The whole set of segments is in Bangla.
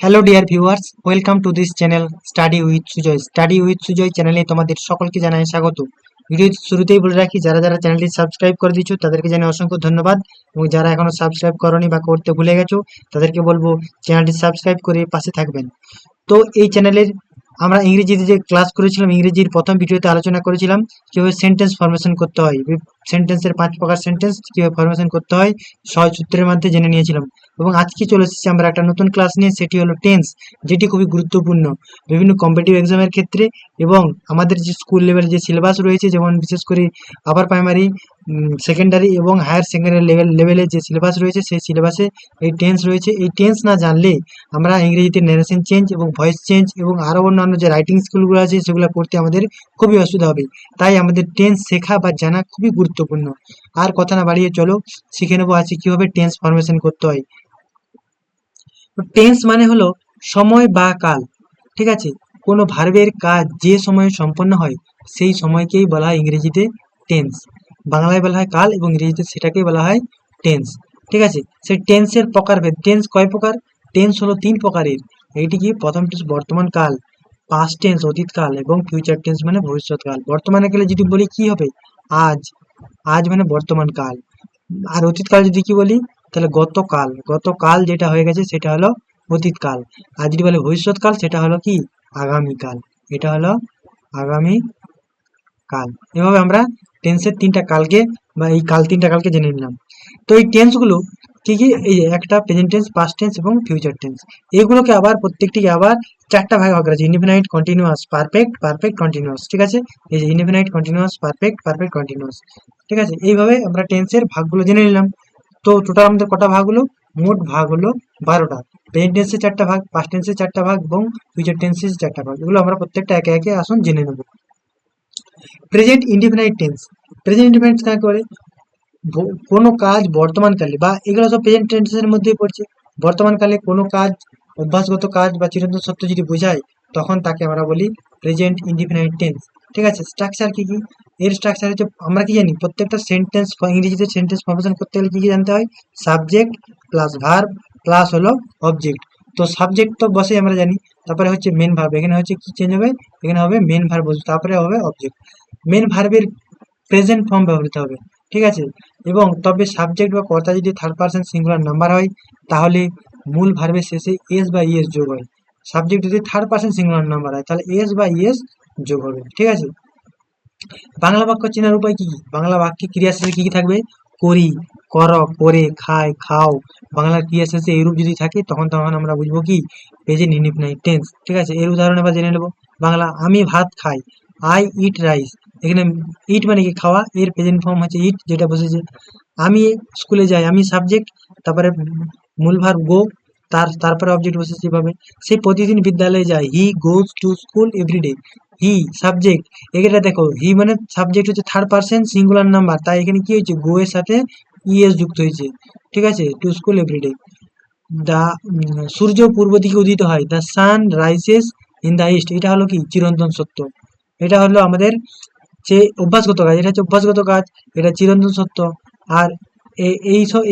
Hello dear viewers, welcome to this channel study with Sujoy. Study with Sujoy চ্যানেলে তোমাদের সকলকে জানাই স্বাগত। ভিডিও শুরুতেই বলে রাখি, যারা যারা চ্যানেলটি সাবস্ক্রাইব করে দিচ্ছ তাদেরকে জানাই অসংখ্য ধন্যবাদ, এবং যারা এখনো সাবস্ক্রাইব করনি বা করতে ভুলে গেছো তাদেরকে বলবো চ্যানেলটি সাবস্ক্রাইব করে পাশে থাকবেন। তো এই চ্যানেলের আমরা ইংরেজিতে যে ক্লাস করেছিলাম, ইংরেজির প্রথম ভিডিওতে আলোচনা করেছিলাম কিভাবে সেন্টেন্স ফরমেশন করতে হয়, সেন্টেন্সের 5 প্রকার সেন্টেন্স কিভাবে ফরমেশন করতে হয় সহজ সূত্রের মধ্যে জেনে নিয়েছিলাম। এবং আজকে চলে এসেছি আমরা একটা নতুন ক্লাস নিয়ে, সেটি হলো টেন্স, যেটি খুবই গুরুত্বপূর্ণ বিভিন্ন কম্পিটিটিভ এক্সামের ক্ষেত্রে। এবং আমাদের যে স্কুল লেভেলে যে সিলেবাস রয়েছে, যেমন বিশেষ করে আপার প্রাইমারি, সেকেন্ডারি এবং হায়ার সেকেন্ডারি লেভেলে যে সিলেবাস রয়েছে, সেই সিলেবাসে এই টেন্স রয়েছে। এই টেন্স না জানলে আমরা ইংরেজিতে ন্যারেশন চেঞ্জ এবং ভয়েস চেঞ্জ এবং আরও অন্যান্য যে রাইটিং স্কিলগুলো আছে সেগুলো করতে আমাদের খুবই অসুবিধা হবে। তাই আমাদের টেন্স শেখা বা জানা খুবই গুরুত্বপূর্ণ। আর কথা না বাড়িয়ে চলো শিখে নেবো আছে কিভাবে টেন্স ফরমেশন করতে হয়। টেন্স মানে হলো সময় বা কাল। ঠিক আছে, কোনো ভার্বের কাজ যে সময়ে সম্পন্ন হয় সেই সময়কেই বলা হয় ইংরেজিতে টেন্স। বাংলায় বলা হয় কাল এবং ইংরেজিতে সেটাকেই বলা হয় টেন্স। ঠিক আছে, সেই টেন্সের প্রকারভেদ। টেন্স কয় প্রকার? টেন্স হলো 3 প্রকারের। এইটি কি? প্রথমটি বর্তমান কাল, পাস্ট টেন্স অতীতকাল, এবং ফিউচার টেন্স মানে ভবিষ্যৎকাল। বর্তমানে গেলে যদি বলি কি হবে? আজ। আজ মানে বর্তমান কাল। আর অতীতকাল যদি কি বলি, তাহলে গতকাল। গতকাল যেটা হয়ে গেছে সেটা হলো অতীতকাল। আর যদি বলে ভবিষ্যৎকাল, সেটা হলো কি? আগামীকাল। এটা হলো আগামী কাল। এভাবে আমরা টেন্সের 3টা কালকে বা এই কাল 3টা কালকে জেনে নিলাম। তো এই টেন্সগুলো কি কি? এই যে একটা প্রেজেন্ট টেন্স, পাস্ট টেন্স এবং ফিউচার টেন্স। এগুলোকে আবার প্রত্যেকটিকে আবার 4টা ভাগে ভাগ করা আছে: indefinite, continuous, perfect, perfect continuous. ঠিক আছে, এই যে indefinite, continuous, perfect, perfect continuous. ঠিক আছে, এইভাবে আমরা টেন্সের ভাগগুলো জেনে নিলাম। তো টোটাল আমাদের কটা ভাগ হলো? মোট ভাগ হলো 12টা। প্রেজেন্ট টেন্সের 4টা ভাগ, পাস্ট টেন্সের 4টা ভাগ এবং ফিউচার টেন্সের 4টা ভাগ। এগুলো আমরা প্রত্যেকটা একে একে আসুন জেনে নেব। Present indefinite tense. Present indefinite কাকে বলে? কোনো কাজ বর্তমানকালে, বা এগুলো সব প্রেজেন্ট টেন্সের মধ্যেই পড়ছে। বর্তমানকালে কোনো কাজ, অভ্যাসগত কাজ বা চিরন্তন সত্য যদি বোঝায়, তখন তাকে আমরা বলি প্রেজেন্ট ইনডিফিনাইট টেন্স। ঠিক আছে, স্ট্রাকচার কি কি? এর স্ট্রাকচার হচ্ছে, আমরা কি জানি, প্রত্যেকটা সেন্টেন্স, ইংরেজিতে সেন্টেন্স ফরমেশন করতে গেলে কি কি জানতে হয়? সাবজেক্ট প্লাস ভার্ব প্লাস হলো অবজেক্ট। তো সাবজেক্ট তো বসে আমরা জানি, তারপরে হচ্ছে মেন ভার্ব। এখানে হচ্ছে কি চেঞ্জ হবে? এখানে হবে মেন ভার্ব, তারপরে হবে অবজেক্ট। মেন ভার্বের প্রেজেন্ট ফর্ম ব্যবহৃত হবে। ঠিক আছে, এবং তবে সাবজেক্ট বা কর্তা যদি থার্ড পারসন সিঙ্গুলার নাম্বার হয়, তাহলে মূল ভার্বের শেষে এস বা ইএস যোগ হয়। সাবজেক্ট যদি থার্ড পারসন সিঙ্গুলার নাম্বার হয়, তাহলে এস বা ইএস যোগ হবে। ঠিক আছে, বাংলা বাক্য চেনার উপায় কি কি? বাংলা বাক্যে ক্রিয়া শেষে কি কি থাকবে? করি, কর, করে, খায়, খাও। বাংলার ক্রিয়া শেষে এরূপ যদি থাকে, তখন তখন আমরা বুঝবো কি? Present indefinite tense. ঠিক আছে, এর উদাহরণ এবার জেনে নেবো। বাংলা, আমি ভাত খাই, আই ইট রাইস। এখানে ইট মানে কি? খাওয়া। এর প্রেজেন্ট ফর্ম হচ্ছে ইট, যেটা বসেছে। আমি স্কুলে যাই, আমি সাবজেক্ট, তারপরে মূল ভার্ব গো, তারপরে অবজেক্ট বসেছে। এভাবে সে প্রতিদিন বিদ্যালয়ে যায়, he goes to school everyday. He subject, এখানে দেখো হি মানে সাবজেক্ট হচ্ছে থার্ড পারসন সিঙ্গুলার নাম্বার, তাই এখানে কি হয়েছে? গো এর সাথে ইএস যুক্ত হয়েছে। ঠিক আছে, টু স্কুল এভরিডে। দা সূর্য পূর্ব দিকে উদিত হয়, the sun rises in the east. এটা হলো কি? চিরন্তন সত্য। এটা হলো আমাদের যে অভ্যাসগত কাজ, এটা হচ্ছে অভ্যাসগত কাজ, এটা চিরন্তন সত্য। আর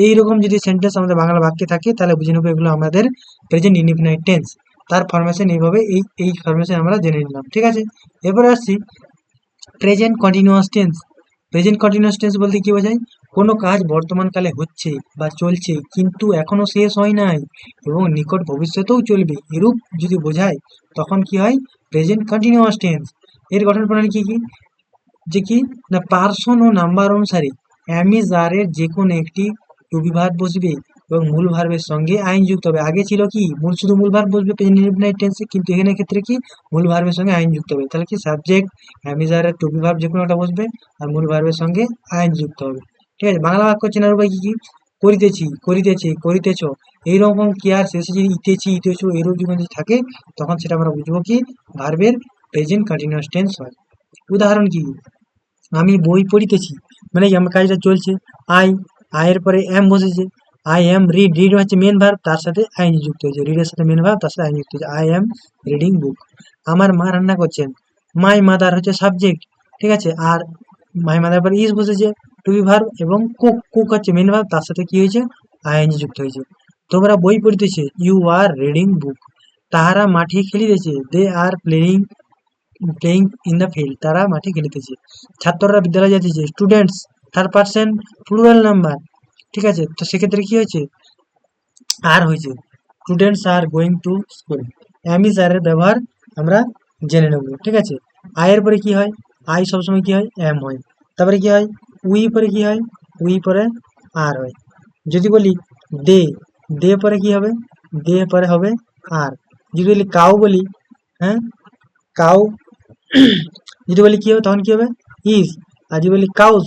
এইরকম যদি সেন্টেন্স আমাদের বাংলা বাক্যে থাকে, তাহলে বুঝে নেবো এগুলো আমাদের প্রেজেন্ট ইনডিফিনাইট টেন্স। তার ফরমেশন এইভাবে, এই ফরমেশন আমরা জেনে নিলাম। ঠিক আছে, এরপরে আসছি present continuous tense. Present continuous tense বলতে কি বোঝায়? কোনো কাজ বর্তমানকালে হচ্ছে বা চলছে, কিন্তু এখনো শেষ হয় নাই এবং নিকট ভবিষ্যতেও চলবে, এরূপ যদি বোঝায়, তখন কি হয়? Present continuous tense. এর গঠন প্রণালী কি কি? যে কি না, পার্সন ও নাম্বার অনুসারে অ্যামিজ আর এর যে কোনো একটি টু বি ভার্ব বসবে এবং মূল ভার্বের সঙ্গে আইন যুক্ত হবে। আগে ছিল কি? শুধু মূল ভার্ব বসবে প্রেজেন্ট ইনডিফিনাইট টেন্সে, কিন্তু এখানে ক্ষেত্রে কি? মূল ভার্বের সঙ্গে আইন যুক্ত হবে। তাহলে কি? সাবজেক্ট, অ্যামিজ আর এর টু বি ভার্ব যে কোনো একটা বসবে, আর মূল ভার্বের সঙ্গে আইন যুক্ত হবে। ঠিক আছে, বাংলা বাক্য চেনার উপায় কি কি? করিতেছি, করিতেছে, করিতেছ। এইরকম ক্রিয়ার শেষে যদি ইতেছি, ইতেছ এরকম যদি থাকে, তখন সেটা আমরা বুঝবো কি? ভার্বের প্রেজেন্ট কন্টিনিউয়াস টেন্স হয়। উদাহরণ কি? আমি বই পড়িতেছি, মানে কি? আমার কাজটা চলছে। আই, আয়ের পরে এম বসেছে। আই এম রিড, রিড হচ্ছে মেন ভার্ব, তার সাথে আইন যুক্ত হয়েছে। রিডের সাথে মেন ভার্ব, তার সাথে আইন যুক্ত হয়েছে। I am reading book. আমার মা রান্না করছেন। মাই মাদার হচ্ছে সাবজেক্ট। ঠিক আছে, আর মাই মাদার পর ইজ বসেছে, টু বি ভার্ব, এবং কুক, কুক হচ্ছে মেন ভার্ব, তার সাথে কি হয়েছে? আইএনজি যুক্ত হয়েছে। তোমরা বই পড়িতেছে, ইউ আর রিডিং বুক। তাহারা মাঠে খেলিতেছে, they are playing playing in the field, তারা মাঠে খেলিতেছে। ছাত্ররা বিদ্যালয়ে যাইতেছে, students third person plural number, ঠিক আছে। তো সেক্ষেত্রে কি হয়েছে, আর হয়েছে, students are going to school. Am is are এর ব্যবহার আমরা জেনে নেব, ঠিক আছে। আয়ের পরে কি হয়, আই সবসময় কি হয়, অ্যাম হয়। তারপরে কি হয়, উই পরে কি হয়, উই পরে আর হয়। যদি বলি দে, দে পরে কি হবে, দে পরে হবে আর। যদি বলি কাউ বলি, হ্যাঁ, কাউ যদি বলি কি হবে, তখন কি হবে, ইজ। আর যদি বলি কাউজ,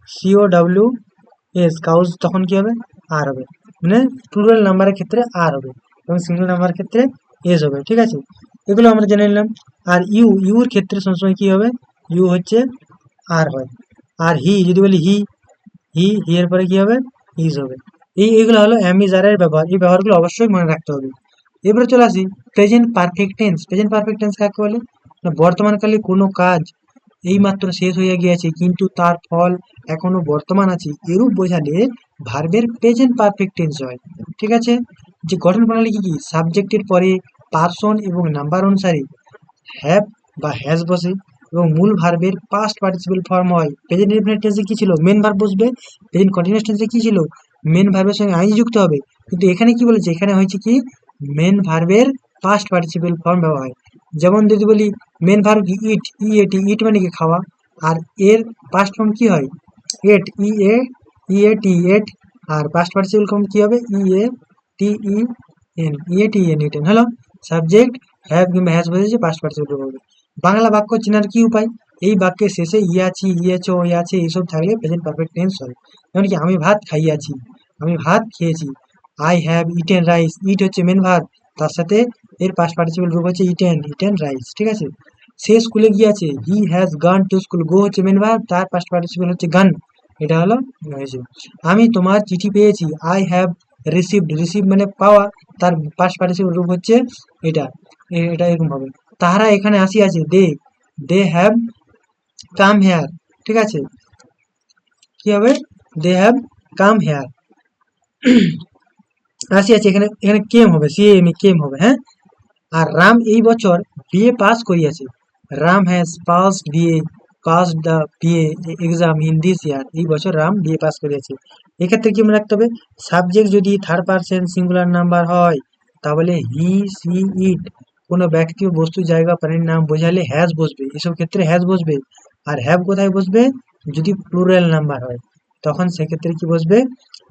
COWS, কাউজ, তখন কি হবে, আর হবে। মানে প্লুরাল নাম্বারের ক্ষেত্রে আর হবে এবং সিঙ্গেল নাম্বারের ক্ষেত্রে এস হবে, ঠিক আছে। এগুলো আমরা জেনে নিলাম। আর ইউর ক্ষেত্রে সবসময় কি হবে, ইউ হচ্ছে আর হয়। আর হি যদি বলি হি এর পরে কি হবে, ইজ হবে। এইগুলো হলো অ্যাম ইজ আর এর ব্যবহার, এই ব্যবহারগুলো অবশ্যই মনে রাখতে হবে। এবারে চলে আসি present perfect tense. Present perfect tense কাকে বলে, না বর্তমানকালে কোনো কাজ এইমাত্র শেষ হইয়া গিয়াছে কিন্তু তার ফল এখনো বর্তমান আছে, এরূপ বোঝালে ভার্বের প্রেজেন্ট পারফেক্ট টেন্স হয়, ঠিক আছে। যে গঠন প্রণালী কি কি, সাবজেক্টের পরে পার্সন এবং নাম্বার অনুসারে হ্যাভ বা হ্যাজ বসে এবং মূল ভার্বের পাস্ট পার্টিসিপেল ফর্ম হয়। প্রেজেন্ট ইনডেফিনিট টেন্সে কি ছিল, মেন ভার্ব বসবে। প্রেজেন্ট কন্টিনিউয়াস টেন্সে কি ছিল, মেন ভার্বের সঙ্গে আইএনজি যুক্ত হবে। কিন্তু এখানে কি বলেছে, এখানে হয়েছে কি, মেন ভার্বের পাস্ট পার্টিসিপেল ফর্ম ব্যবহার হয়। যেমন যদি বলি মেন ভার্ব ইট, ইট মানে কি খাওয়া, আর এর পাস্ট ফর্ম কি হয়, এট, ইএটি, এট। আর পাস্ট পার্টিসিপেল ফর্ম কি হবে, ইএটিএন, ইটেন হলো। সাবজেক্ট হ্যাভ কিংবা হ্যাজ বসেছে, পাস্ট পার্টিসিপেল হবে। বাংলা বাক্য চেনার কি উপায়, এই বাক্যের শেষে ইয়াছি, ইয়েছো, ইয়াছে এইসব থাকলে প্রেজেন্ট পারফেক্ট টেন্স হয়। যেমন কি আমি ভাত খাইয়াছি, আমি ভাত খেয়েছি। আই হ্যাভ ইটেন রাইস, ইট হচ্ছে মেন ভার্ব, তার সাথে এর পাস্ট পার্টিসিপেল রূপ হচ্ছে ইটেন রাইস, ঠিক আছে। সে স্কুলে গিয়েছে, he has gone to school, go হচ্ছে মেন ভার্ব, তার পাস্ট পার্টিসিপেল হচ্ছে গান, এটা হলো হয়েছে। আমি তোমার চিঠি পেয়েছি, আই হ্যাভ রিসিভড, রিসিভ মানে পাওয়া, তার পাস্ট পার্টিসিপেল রূপ হচ্ছে এটা, এটা এরকম হবে। তাহারা এখানে আসিয়াছে, দে হ্যাভ কাম হেয়ার, ঠিক আছে। কি হবে, দে হ্যাভ কাম হেয়ার, আসিয়াছে, এখানে এখানে কেম হবে, কেম হবে, হ্যাঁ। আর রাম এই বছর বিএ পাস করিয়াছে, Ram has pass the BA exam in this ইয়ার, এই বছর রাম বিএ পাস করিয়াছে। এক্ষেত্রে কি মনে রাখতে হবে, সাবজেক্ট যদি থার্ড পার্সন সিঙ্গুলার নাম্বার হয় তাহলে হি, সি, ইট, কোনো ব্যক্তি ও বস্তু, জায়গা, প্রাণীর নাম বোঝালে হ্যাজ বসবে, এসব ক্ষেত্রে হ্যাজ বসবে। আর হ্যাভ কোথায় বসবে, যদি প্লুরাল নাম্বার হয় তখন সেক্ষেত্রে কি বসবে,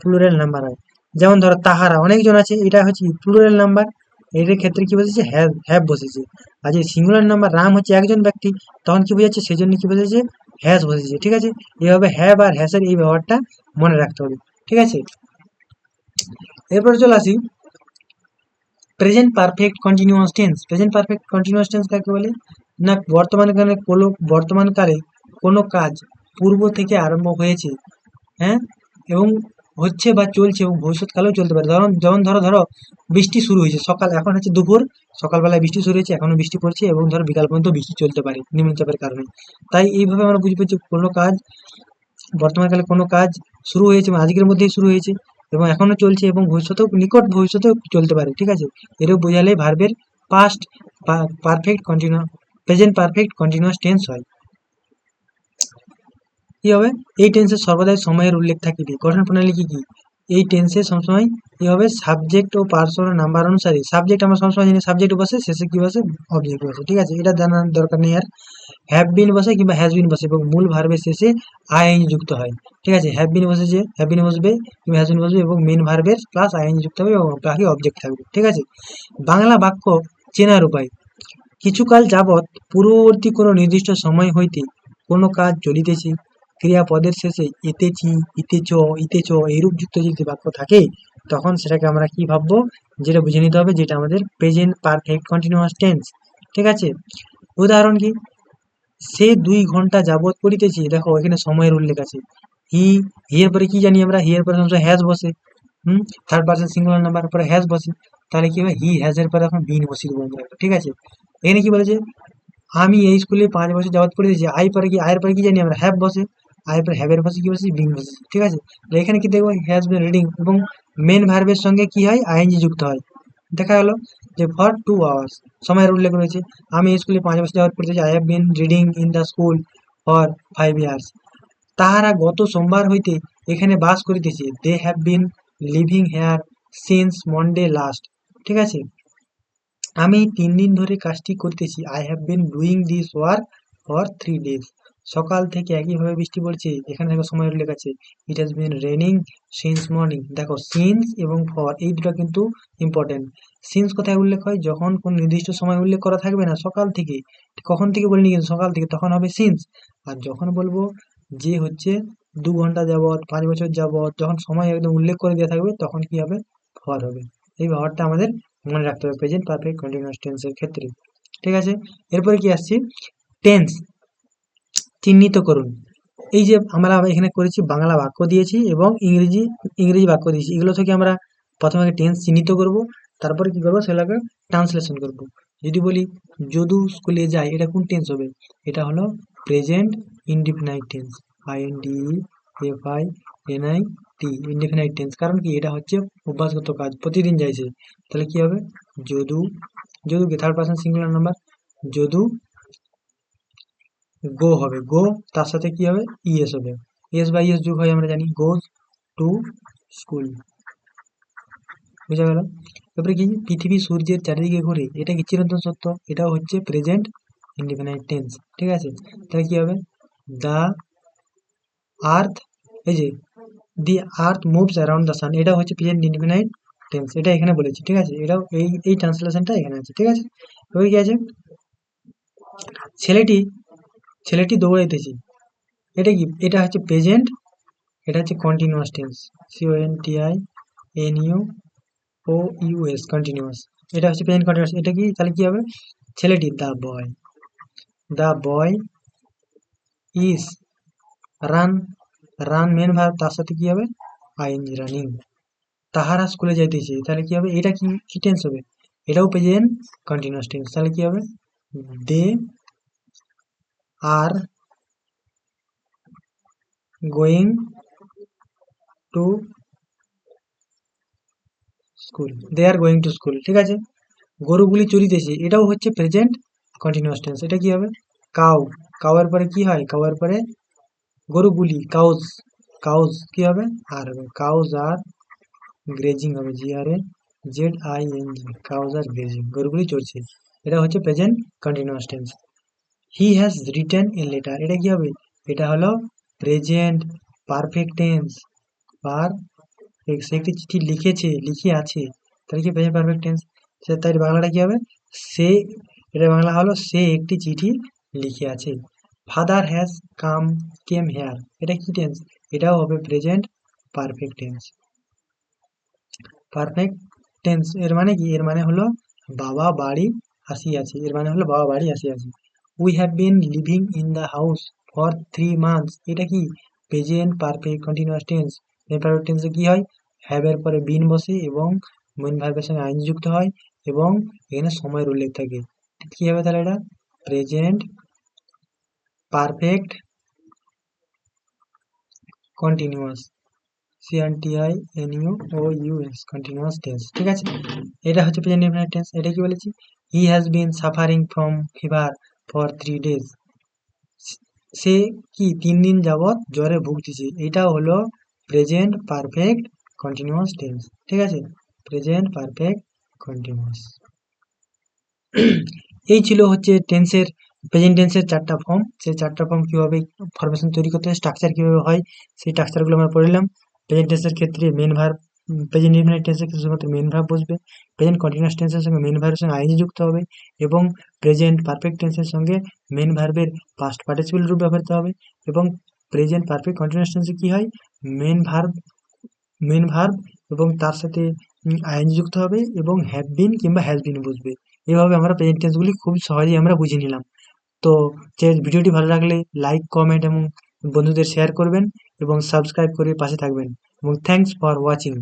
প্লুরাল নাম্বার হয়। যেমন ধরো তাহারা অনেকজন আছে, এটা হচ্ছে প্লুরাল নাম্বার, এর ক্ষেত্রে কি বসেছে, হ্যাভ বসেছে। আর যে সিঙ্গুলার নাম্বার রাম হচ্ছে একজন ব্যক্তি, তখন কি বোঝাচ্ছে, সেজন্য কি বসেছে, হ্যাজ বসেছে, ঠিক আছে। এইভাবে হ্যাভ আর হ্যাসের এই ব্যবহারটা মনে রাখতে হবে, ঠিক আছে। এরপরে চলে আসি present perfect continuous tense. Present perfect continuous tense কাকে বলে, না বর্তমানকালে কোনো কাজ পূর্ব থেকে আরম্ভ হয়েছে, হ্যাঁ, এবং হচ্ছে বা চলছে এবং ভবিষ্যৎকালেও চলতে পারে। যেমন ধরো বৃষ্টি শুরু হয়েছে সকাল, এখন হচ্ছে দুপুর, সকালবেলায় বৃষ্টি শুরু হয়েছে, এখনো বৃষ্টি পড়ছে এবং ধরো বিকাল পর্যন্ত বৃষ্টি চলতে পারে নিম্নচাপের কারণে। তাই এইভাবে আমরা বুঝবো যে কোনো কাজ, বর্তমানকালে কোনো কাজ শুরু হয়েছে এবং আজকের মধ্যেই শুরু হয়েছে এবং এখনো চলছে এবং ভবিষ্যতেও, নিকট ভবিষ্যতেও চলতে পারে, ঠিক আছে। এরূপ বোঝালে ভার্বের past perfect continue present perfect continuous tense হয়। কি হবে, এই টেন্সে সর্বদাই সময়ের উল্লেখ থাকিবে। গঠন প্রণালী কি কি, এই টেন্সে সবসময় কি হবে, সাবজেক্ট ও পার্সন নাম্বার অনুসারে, সাবজেক্ট আমরা সবসময় জানি সাবজেক্ট বসে, শেষে কি বসে, অবজেক্ট বসে, ঠিক আছে, এটা জানার দরকার নেই। আর হ্যাভ বিন বসে কিংবা হ্যাজ বিন বসে এবং মূল ভার্বের শেষে আইএনজি যুক্ত হয়, ঠিক আছে। হ্যাভ বিন বসেছে, হ্যাভ বিন বসবে কিংবা হ্যাজ বিন বসবে এবং মেন ভার্বের প্লাস আইএনজি যুক্ত হবে এবং বাকি অবজেক্ট থাকবে, ঠিক আছে। বাংলা বাক্য চেনার উপায়, কিছুকাল যাবৎ পূর্ববর্তী কোনো নির্দিষ্ট সময় হইতে কোনো কাজ চলিতেছে, ক্রিয়াপদের শেষে এতেছি, ইতেচ এইরূপ যুক্ত যদি বাক্য থাকে তখন সেটাকে আমরা কি ভাববো, যেটা বুঝে নিতে হবে, যেটা আমাদের প্রেজেন্ট পারফেক্ট কন্টিনিউয়াস টেন্স, ঠিক আছে। উদাহরণ কি, সে 2 ঘন্টা যাবৎ পড়িতেছে, দেখো এখানে সময়ের উল্লেখ আছে। হি, এর পরে কি জানি আমরা, হি এর পরে সবসময় হ্যাজ বসে, থার্ড পার্সন সিঙ্গুলার নাম্বার পরে হ্যাজ বসে, তাহলে কি হবে, হি হ্যাজ এর পরে এখন বিন বসিয়ে দেবো আমরা, ঠিক আছে। এখানে কি বলেছে, আমি এই স্কুলে 5 বছর যাবৎ পড়েছি, আয়ের পরে কি জানি আমরা, হ্যাভ বসে, আয়ের পরে হ্যাভের বসে কি বসে, বিন বসে, ঠিক আছে। তো এখানে কি দেখবো, হ্যাজ বিন রিডিং এবং মেন ভার্বের সঙ্গে কি হয়, আইএনজি যুক্ত হয়, দেখা গেল যে ফর 2 hours সময়ের উল্লেখ রয়েছে। আমি স্কুলে 5 বছর যাওয়ার পড়তেছি, I have been reading in the school for 5 years। তাহারা গত সোমবার হইতে এখানে বাস করিতেছে, they have been living here since Monday last. ঠিক আছে, আমি 3 দিন ধরে কাজটি করতেছি, I have been doing this work for 3 days। সকাল থেকে একইভাবে বৃষ্টি পড়ছে, এখানে দেখো সময় উল্লেখ আছে, it has been raining since morning. দেখো সিন্স এবং ফর এই দুটো কিন্তু ইম্পর্টেন্ট। সিন্স কোথায় উল্লেখ হয়, যখন কোন নির্দিষ্ট সময় উল্লেখ করা থাকবে না, সকাল থেকে, কখন থেকে বলিনি কিন্তু সকাল থেকে, তখন হবে সিন্স। আর যখন বলবো যে হচ্ছে 2 ঘন্টা যাবৎ, 5 বছর যাবৎ, যখন সময় একদম উল্লেখ করে দেওয়া থাকবে, তখন কি হবে, ফর হবে। এই ব্যবহারটা আমাদের মনে রাখতে হবে প্রেজেন্ট পারফেক্ট কন্টিনিউয়াস টেন্সের ক্ষেত্রে। ঠিক আছে, এরপরে কি আসছি, টেন্স চিহ্নিত করুন। এই যে আমরা এখানে করেছি, বাংলা বাক্য দিয়েছি এবং ইংরেজি ইংরেজি বাক্য দিয়েছি, এগুলো থেকে আমরা প্রথমে আগে টেন্স চিহ্নিত করব, তারপরে কি করবো, সেগুলোকে ট্রান্সলেশন করব। যদি বলি যদু স্কুলে যায়, এটা কোন টেন্স হবে, এটা হলো present indefinite tense, INDEFINIT indefinite tense. কারণ কি, এটা হচ্ছে অভ্যাসগত কাজ, প্রতিদিন যাইছে। তাহলে কি হবে, যদু, যদুকে third person singular number, Jadu go হবে, গো তার সাথে কি হবে, ইএস হবে, এস বাই এস যোগ হয় আমরা জানি, গোজ টু স্কুল। বুঝা গেল। তারপরে কি, পৃথিবী সূর্যের চারিদিকে ঘুরে, এটা কি চিরন্তন সত্য, এটাও হচ্ছে প্রেজেন্ট ইনডিফিনাইট টেন্স। ঠিক আছে, তাহলে কি হবে, দ্য আর্থ, এই যে the earth moves around the sun, এটা হচ্ছে প্রেজেন্ট ইনডিফিনাইট টেন্স, এটা এখানে বলেছি। ঠিক আছে, এটাও এই ট্রান্সলেশনটা এখানে আছে। ঠিক আছে, এবার কি আছে, ছেলেটি ছেলেটি দৌড়াইতেছে, এটা কি, এটা হচ্ছে প্রেজেন্ট, এটা হচ্ছে কন্টিনিউয়াস টেন্স, CONTINUOUS কন্টিনিউয়াস, এটা হচ্ছে প্রেজেন্ট কন্টিনিউয়াস। এটা কি, তাহলে কি হবে, ছেলেটি, the boy is run, run main verb, তার সাথে কি হবে, আইএনজি রানিং। তাহারা স্কুলে যাইতেছে, তাহলে কি হবে, এটা কি কি টেন্স হবে, এটাও প্রেজেন্ট কন্টিনিউয়াস টেন্স। তাহলে কি হবে, they are going to school, they are going to school. ঠিক আছে, গরুগুলি চড়িতেছে, এটাও হচ্ছে প্রেজেন্ট কন্টিনিউয়াস টেন্স। এটা কি হবে, কাউ, কাউয়ের পরে কি হয়, কাউয়ের পরে গরুগুলি, কাউজ, কাউজ কি হবে, আর হবে, কাউজ আর গ্রেজিং হবে, GRAZING, কাউজ আর গ্রেজিং, গরুগুলি চড়ছে, এটা হচ্ছে present continuous tense. He has written a letter, এটা কি হবে, এটা হলো প্রেজেন্ট পারফেক্ট টেন্স, পার, সে একটি চিঠি লিখেছে, লিখে আছে, তাহলে কি প্রেজেন্ট পারফেক্ট টেন্স। তাই বাংলাটা কি হবে, সে, এটা বাংলা হলো সে একটি চিঠি লিখে আছে। ফাদার হ্যাজ কেম হেয়ার, এটা কি টেন্স, এটাও হবে present perfect tense. Perfect tense এর মানে কি, এর মানে হলো বাবা বাড়ি আসিয়াছে, এর মানে হলো বাবা বাড়ি আসিয়াছে। We have been living in the house for 3 months, এটা কি present perfect continuous tense. Perfect টেন্সে কি হয়, হ্যাভ এর পরে বিন বসে এবং মেন ভার্বের সঙ্গে আইন যুক্ত হয় এবং এখানে সময়ের উল্লেখ থাকে। কি হবে তাহলে, এটা present perfect continuous, CONTINUOUS continuous tense. ঠিক আছে, এটা হচ্ছে প্রেজেন্ট ইনডিফিনিট টেন্স। এটা কি বলেছি, he has been suffering from fever for 3 days, সে কি 3 দিন যাবৎ জ্বরে ভুগতেছে, এটাও হলো প্রেজেন্ট পারফেক্ট কন্টিনিউয়াস টেন্স। ঠিক আছে, প্রেজেন্ট পারফেক্ট কন্টিনিউয়াস। এই ছিল হচ্ছে টেন্সের, প্রেজেন্ট টেন্সের 4টা ফর্ম। সেই 4টা ফর্ম কিভাবে ফরমেশন তৈরি করতে হয়, স্ট্রাকচার কিভাবে হয়, সেই স্ট্রাকচারগুলো আমরা পড়লাম। প্রেজেন্ট টেন্সের ক্ষেত্রে মেন ভার্ব, প্রেজেন্ট ইনডিফিনিট টেন্সের ক্ষেত্রে শুধুমাত্র মেন ভার্ব বসবে, প্রেজেন্ট কন্টিনিউয়াস টেন্সের সঙ্গে মেন ভার্বের সঙ্গে আইএনজি যুক্ত হবে এবং প্রেজেন্ট পারফেক্ট টেন্সের সঙ্গে মেন ভার্বের পাস্ট পার্টিসিপেল রূপ ব্যবহৃত হবে এবং প্রেজেন্ট পারফেক্ট কন্টিনিউয়াস টেন্সে কি হয়, মেন ভার্ব, এবং তার সাথে আইএনজি যুক্ত হবে এবং হ্যাভ বিন কিংবা হ্যাজ বিন বসবে। এভাবে আমরা প্রেজেন্ট টেন্সগুলি খুব সহজেই আমরা বুঝে নিলাম। তো ভিডিওটি ভালো লাগলে লাইক, কমেন্ট এবং বন্ধুদের শেয়ার করবেন এবং সাবস্ক্রাইব করে পাশে থাকবেন এবং থ্যাংকস ফর ওয়াচিং।